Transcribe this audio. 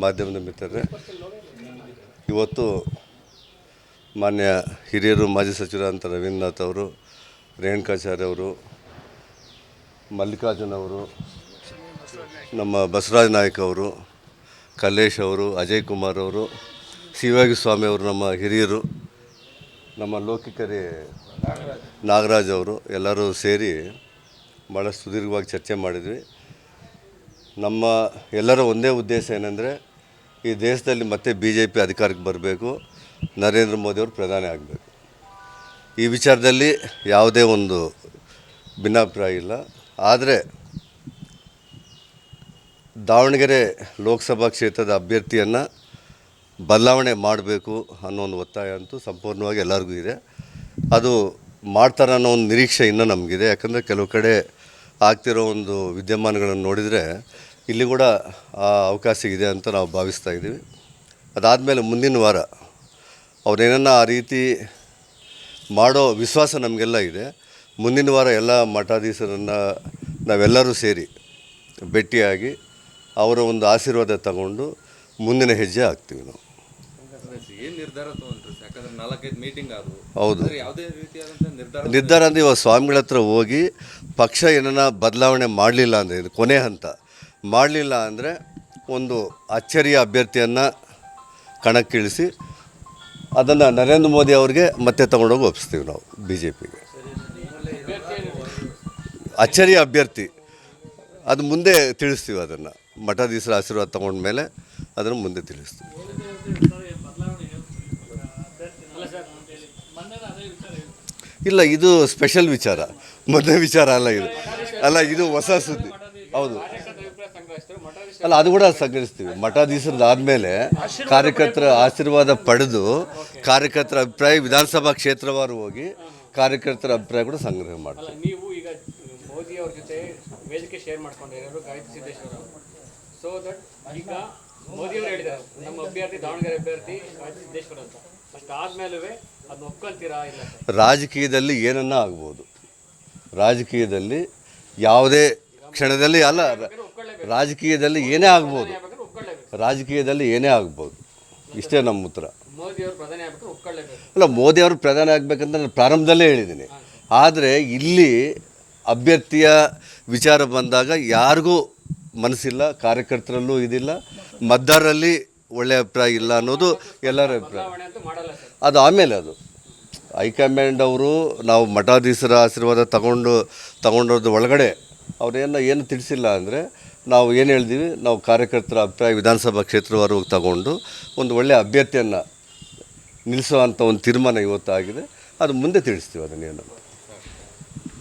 ಮಾಧ್ಯಮದ ಮಿತ್ರರೇ, ಇವತ್ತು ಮಾನ್ಯ ಹಿರಿಯರು ಮಾಜಿ ಸಚಿವರಾದಂಥ ರವೀಂದ್ರನಾಥ್ ಅವರು, ರೇಣುಕಾಚಾರ್ಯ ಅವರು, ಮಲ್ಲಿಕಾರ್ಜುನ್ ಅವರು, ನಮ್ಮ ಬಸವರಾಜ ನಾಯಕ್ ಅವರು, ಕಲ್ಲೇಶ್ ಅವರು, ಅಜಯ್ ಕುಮಾರ್ ಅವರು, ಶಿವಯೋಗಿ ಸ್ವಾಮಿ ಅವರು, ನಮ್ಮ ಹಿರಿಯರು, ನಮ್ಮ ಲೋಕಿಕರಿ ನಾಗರಾಜ್ ಅವರು ಎಲ್ಲರೂ ಸೇರಿ ಭಾಳ ಸುದೀರ್ಘವಾಗಿ ಚರ್ಚೆ ಮಾಡಿದ್ವಿ. ನಮ್ಮ ಎಲ್ಲರ ಒಂದೇ ಉದ್ದೇಶ ಏನಂದರೆ ಈ ದೇಶದಲ್ಲಿ ಮತ್ತೆ BJP ಅಧಿಕಾರಕ್ಕೆ ಬರಬೇಕು, ನರೇಂದ್ರ ಮೋದಿಯವರು ಪ್ರಧಾನಿ ಆಗಬೇಕು. ಈ ವಿಚಾರದಲ್ಲಿ ಯಾವುದೇ ಒಂದು ಭಿನ್ನಾಭಿಪ್ರಾಯ ಇಲ್ಲ. ಆದರೆ ದಾವಣಗೆರೆ ಲೋಕಸಭಾ ಕ್ಷೇತ್ರದ ಅಭ್ಯರ್ಥಿಯನ್ನು ಬದಲಾವಣೆ ಮಾಡಬೇಕು ಅನ್ನೋ ಒಂದು ಒತ್ತಾಯ ಅಂತೂ ಸಂಪೂರ್ಣವಾಗಿ ಎಲ್ಲರಿಗೂ ಇದೆ. ಅದು ಮಾಡ್ತಾರೆ ಅನ್ನೋ ಒಂದು ನಿರೀಕ್ಷೆ ಇನ್ನೂ ನಮಗಿದೆ. ಯಾಕಂದರೆ ಕೆಲವು ಕಡೆ ಆಗ್ತಿರೋ ಒಂದು ವಿದ್ಯಮಾನಗಳನ್ನು ನೋಡಿದರೆ ಇಲ್ಲಿ ಕೂಡ ಆ ಅವಕಾಶ ಇದೆ ಅಂತ ನಾವು ಭಾವಿಸ್ತಾ ಇದ್ದೀವಿ. ಅದಾದಮೇಲೆ ಮುಂದಿನ ವಾರ ಅವರೇನನ್ನ ಆ ರೀತಿ ಮಾಡೋ ವಿಶ್ವಾಸ ನಮಗೆಲ್ಲ ಇದೆ. ಮುಂದಿನ ವಾರ ಎಲ್ಲ ಮಠಾಧೀಶರನ್ನು ನಾವೆಲ್ಲರೂ ಸೇರಿ ಭೇಟಿಯಾಗಿ ಅವರ ಒಂದು ಆಶೀರ್ವಾದ ತಗೊಂಡು ಮುಂದಿನ ಹೆಜ್ಜೆ ಹಾಕ್ತೀವಿ ನಾವು. ಹೌದು, ನಿರ್ಧಾರ ಅಂದರೆ ಇವಾಗ ಸ್ವಾಮಿಗಳ ಹತ್ರ ಹೋಗಿ ಪಕ್ಷ ಏನನ್ನ ಬದಲಾವಣೆ ಮಾಡಲಿಲ್ಲ ಅಂದರೆ, ಇದು ಕೊನೆ ಹಂತ, ಮಾಡಲಿಲ್ಲ ಅಂದರೆ ಒಂದು ಅಚ್ಚರಿಯ ಅಭ್ಯರ್ಥಿಯನ್ನು ಕಣಕ್ಕಿಳಿಸಿ ಅದನ್ನು ನರೇಂದ್ರ ಮೋದಿ ಅವ್ರಿಗೆ ಮತ್ತೆ ತೊಗೊಂಡೋಗಿ ಒಪ್ಪಿಸ್ತೀವಿ ನಾವು BJPಗೆ. ಅಚ್ಚರಿಯ ಅಭ್ಯರ್ಥಿ ಅದು ಮುಂದೆ ತಿಳಿಸ್ತೀವಿ. ಅದನ್ನು ಮಠಾಧೀಶರ ಆಶೀರ್ವಾದ ತೊಗೊಂಡ್ಮೇಲೆ ಅದನ್ನು ಮುಂದೆ ತಿಳಿಸ್ತೀವಿ. ಇಲ್ಲ, ಇದು ಸ್ಪೆಷಲ್ ವಿಚಾರ, ಮೊದಲನೇ ವಿಚಾರ ಅಲ್ಲ ಇದು ಹೊಸ ಸುದ್ದಿ. ಹೌದು, ಅಲ್ಲ ಅದು ಕೂಡ ಸಂಗ್ರಹಿಸ್ತೀವಿ. ಮಠಾಧೀಶರದಾದಮೇಲೆ ಕಾರ್ಯಕರ್ತರ ಆಶೀರ್ವಾದ ಪಡೆದು ಕಾರ್ಯಕರ್ತರ ಅಭಿಪ್ರಾಯ ವಿಧಾನಸಭಾ ಕ್ಷೇತ್ರವಾರು ಹೋಗಿ ಕಾರ್ಯಕರ್ತರ ಅಭಿಪ್ರಾಯ ಕೂಡ ಸಂಗ್ರಹ ಮಾಡ್ತೀವಿ. ನೀವು ಈಗ ಮೋದಿ ಅವ್ರ ಜೊತೆ ವೇದಿಕೆ ಶೇರ್ ಮಾಡ್ಕೊಂಡಿರೋರು ಗಾಯತ್ರಿ ಸಿದ್ದೇಶ್ವರ, ಸೊ ದಟ್ ಈಗ ಮೋದಿ ಅವರು ಹೇಳಿದ್ದಾರೆ ನಮ್ಮ ಅಭ್ಯರ್ಥಿ ದಾವಣಗೆರೆ ಅಭ್ಯರ್ಥಿ ಗಾಯತ್ರಿ ಸಿದ್ದೇಶ್ವರ ಅಂತ, ಅಷ್ಟಾದ್ಮೇಲೂ ಅದನ್ನ ಒಪ್ಕೊಂತೀರಾ? ಇಲ್ಲ, ರಾಜಕೀಯದಲ್ಲಿ ಏನನ್ನ ಆಗ್ಬೋದು, ರಾಜಕೀಯದಲ್ಲಿ ಯಾವುದೇ ಕ್ಷಣದಲ್ಲಿ ಅಲ್ಲ, ರಾಜಕೀಯದಲ್ಲಿ ಏನೇ ಆಗ್ಬೋದು, ರಾಜಕೀಯದಲ್ಲಿ ಏನೇ ಆಗ್ಬೋದು, ಇಷ್ಟೇ ನಮ್ಮ ಉತ್ತರ. ಅಲ್ಲ, ಮೋದಿಯವರು ಪ್ರಧಾನಿ ಆಗಬೇಕಂತ ನಾನು ಪ್ರಾರಂಭದಲ್ಲೇ ಹೇಳಿದ್ದೀನಿ. ಆದರೆ ಇಲ್ಲಿ ಅಭ್ಯರ್ಥಿಯ ವಿಚಾರ ಬಂದಾಗ ಯಾರಿಗೂ ಮನಸ್ಸಿಲ್ಲ, ಕಾರ್ಯಕರ್ತರಲ್ಲೂ ಇದಿಲ್ಲ, ಮತದಾರರಲ್ಲಿ ಒಳ್ಳೆಯ ಅಭಿಪ್ರಾಯ ಇಲ್ಲ ಅನ್ನೋದು ಎಲ್ಲರ ಅಭಿಪ್ರಾಯ. ಅದು ಆಮೇಲೆ ಅದು ಹೈಕಮಾಂಡ್ ಅವರು ನಾವು ಮಠಾಧೀಶರ ಆಶೀರ್ವಾದ ತಗೊಂಡೋದ್ರ ಒಳಗಡೆ ಏನು ತಿಳಿಸಿಲ್ಲ ಅಂದರೆ ನಾವು ಏನು ಹೇಳ್ತೀವಿ, ನಾವು ಕಾರ್ಯಕರ್ತರ ಅಭಿಪ್ರಾಯ ವಿಧಾನಸಭಾ ಕ್ಷೇತ್ರವಾರು ತಗೊಂಡು ಒಂದು ಒಳ್ಳೆಯ ಅಭ್ಯರ್ಥಿಯನ್ನು ನಿಲ್ಲಿಸುವಂಥ ಒಂದು ತೀರ್ಮಾನ ಇವತ್ತಾಗಿದೆ. ಅದು ಮುಂದೆ ತಿಳಿಸ್ತೀವಿ ಅದನ್ನೇನು.